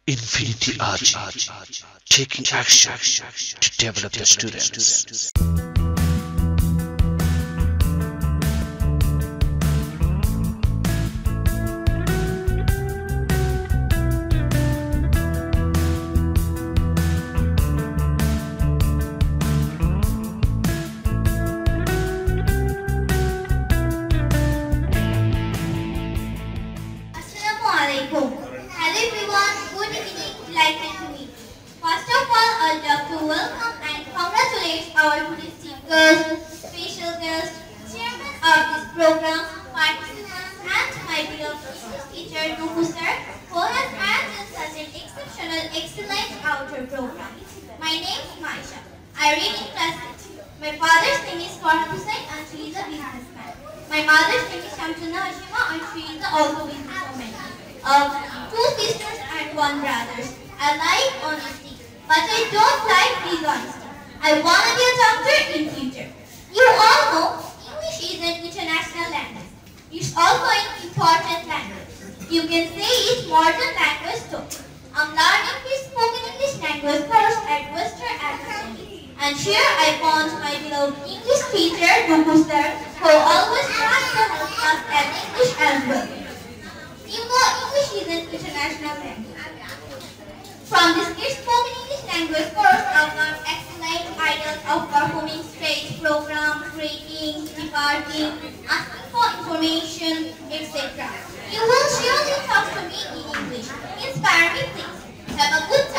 Infinity RG, taking action to develop the students. Assalamualaikum. Hello everyone, good evening, delighted to meet you. First of all, I'd love to welcome and congratulate our today's speakers, special guests, chairman of this program, participants, and my beloved English teacher, Nuhu sir, who has arranged such an exceptional, excellent outdoor program. My name is Maisha. I read in class 6. My father's name is Farhan Hussain and she is a businessman. My mother's name is Shamsuna Hashima and she is also a businesswoman. Two sisters and one brother. I like honesty, but I don't like dishonesty. I want to be a doctor in future. You all know English is an international language. It's also an important language. You can say it's modern language too. I'm learning this spoken English language course at Western Academy. And here I found my beloved English teacher, Nuhu sir, who always tries to help us at English as well. You know, English is an international language. From this Kids Spoken English Language course, I've learned excellent ideas of performing stage programs, reading, departing, asking for information, etc. You will surely talk to me in English. Inspire me, please. Have a good